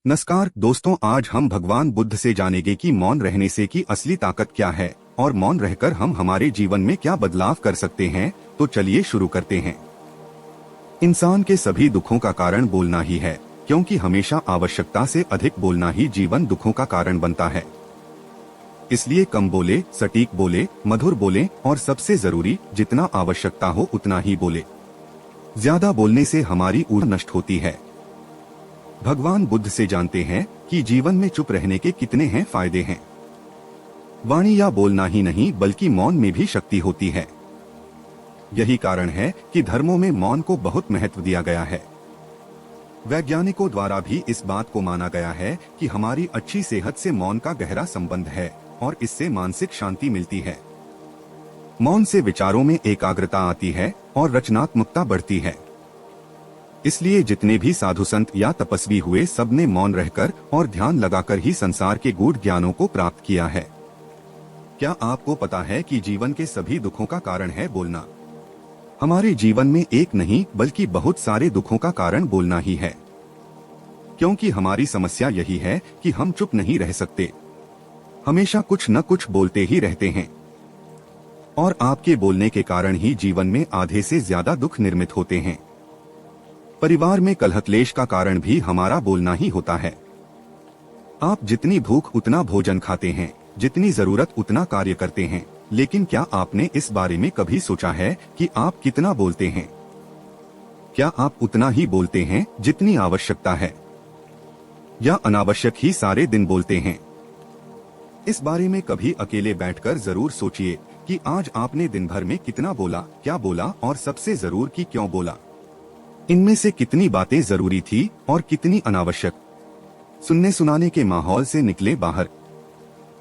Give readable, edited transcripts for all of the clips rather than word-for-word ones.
नमस्कार दोस्तों, आज हम भगवान बुद्ध से जानेंगे कि मौन रहने से की असली ताकत क्या है और मौन रहकर हम हमारे जीवन में क्या बदलाव कर सकते हैं। तो चलिए शुरू करते हैं। इंसान के सभी दुखों का कारण बोलना ही है, क्योंकि हमेशा आवश्यकता से अधिक बोलना ही जीवन दुखों का कारण बनता है। इसलिए कम बोले, सटीक बोले, मधुर बोले और सबसे जरूरी जितना आवश्यकता हो उतना ही बोले। ज्यादा बोलने से हमारी ऊर्जा नष्ट होती है। भगवान बुद्ध से जानते हैं कि जीवन में चुप रहने के कितने हैं फायदे हैं। वाणी या बोलना ही नहीं बल्कि मौन में भी शक्ति होती है। यही कारण है कि धर्मों में मौन को बहुत महत्व दिया गया है। वैज्ञानिकों द्वारा भी इस बात को माना गया है कि हमारी अच्छी सेहत से मौन का गहरा संबंध है और इससे मानसिक शांति मिलती है। मौन से विचारों में एकाग्रता आती है और रचनात्मकता बढ़ती है। इसलिए जितने भी साधु संत या तपस्वी हुए, सबने मौन रहकर और ध्यान लगाकर ही संसार के गूढ़ ज्ञानों को प्राप्त किया है। क्या आपको पता है कि जीवन के सभी दुखों का कारण है बोलना? हमारे जीवन में एक नहीं बल्कि बहुत सारे दुखों का कारण बोलना ही है, क्योंकि हमारी समस्या यही है कि हम चुप नहीं रह सकते, हमेशा कुछ न कुछ बोलते ही रहते हैं। और आपके बोलने के कारण ही जीवन में आधे से ज्यादा दुख निर्मित होते हैं। परिवार में कलह क्लेश का कारण भी हमारा बोलना ही होता है। आप जितनी भूख उतना भोजन खाते हैं, जितनी जरूरत उतना कार्य करते हैं, लेकिन क्या आपने इस बारे में कभी सोचा है कि आप कितना बोलते हैं? क्या आप उतना ही बोलते हैं जितनी आवश्यकता है, या अनावश्यक ही सारे दिन बोलते हैं? इस बारे में कभी अकेले बैठकर जरूर सोचिए कि आज आपने दिन भर में कितना बोला, क्या बोला और सबसे जरूर कि क्यों बोला। इनमें से कितनी बातें जरूरी थी और कितनी अनावश्यक। सुनने सुनाने के माहौल से निकले बाहर।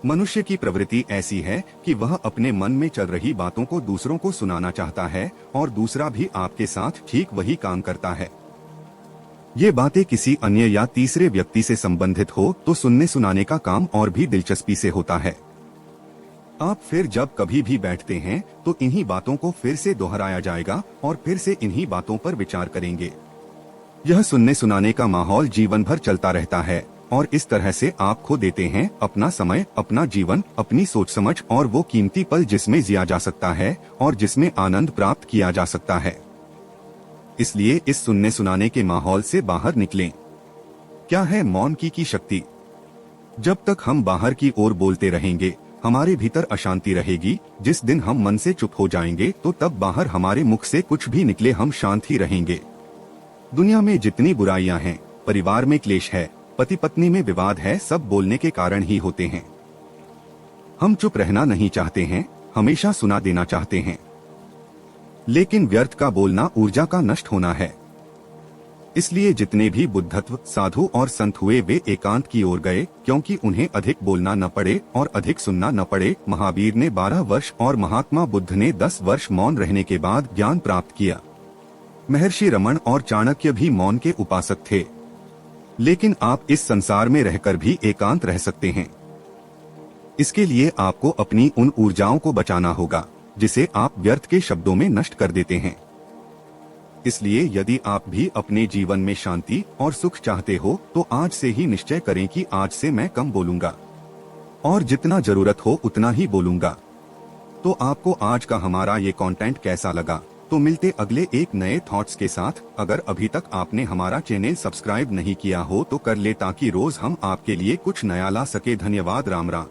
मनुष्य की प्रवृत्ति ऐसी है कि वह अपने मन में चल रही बातों को दूसरों को सुनाना चाहता है और दूसरा भी आपके साथ ठीक वही काम करता है। ये बातें किसी अन्य या तीसरे व्यक्ति से संबंधित हो तो सुनने सुनाने का काम और भी दिलचस्पी से होता है। आप फिर जब कभी भी बैठते हैं तो इन्हीं बातों को फिर से दोहराया जाएगा और फिर से इन्हीं बातों पर विचार करेंगे। यह सुनने सुनाने का माहौल जीवन भर चलता रहता है और इस तरह से आप खो देते हैं अपना समय, अपना जीवन, अपनी सोच समझ और वो कीमती पल जिसमें जिया जा सकता है और जिसमें आनंद प्राप्त किया जा सकता है। इसलिए इस सुनने सुनाने के माहौल से बाहर निकलें। क्या है मौन की शक्ति? जब तक हम बाहर की ओर बोलते रहेंगे, हमारे भीतर अशांति रहेगी। जिस दिन हम मन से चुप हो जाएंगे तो तब बाहर हमारे मुख से कुछ भी निकले हम शांत ही रहेंगे। दुनिया में जितनी बुराइयां हैं, परिवार में क्लेश है, पति पत्नी में विवाद है, सब बोलने के कारण ही होते हैं। हम चुप रहना नहीं चाहते हैं, हमेशा सुना देना चाहते हैं। लेकिन व्यर्थ का बोलना ऊर्जा का नष्ट होना है। इसलिए जितने भी बुद्धत्व साधु और संत हुए वे एकांत की ओर गए, क्योंकि उन्हें अधिक बोलना न पड़े और अधिक सुनना न पड़े। महावीर ने 12 वर्ष और महात्मा बुद्ध ने 10 वर्ष मौन रहने के बाद ज्ञान प्राप्त किया। महर्षि रमन और चाणक्य भी मौन के उपासक थे। लेकिन आप इस संसार में रहकर भी एकांत रह सकते हैं। इसके लिए आपको अपनी उन ऊर्जाओं को बचाना होगा जिसे आप व्यर्थ के शब्दों में नष्ट कर देते हैं। इसलिए यदि आप भी अपने जीवन में शांति और सुख चाहते हो तो आज से ही निश्चय करें कि आज से मैं कम बोलूंगा और जितना जरूरत हो उतना ही बोलूंगा। तो आपको आज का हमारा ये कंटेंट कैसा लगा? तो मिलते अगले एक नए थॉट्स के साथ। अगर अभी तक आपने हमारा चैनल सब्सक्राइब नहीं किया हो तो कर ले, ताकि रोज हम आपके लिए कुछ नया ला सके। धन्यवाद। राम राम।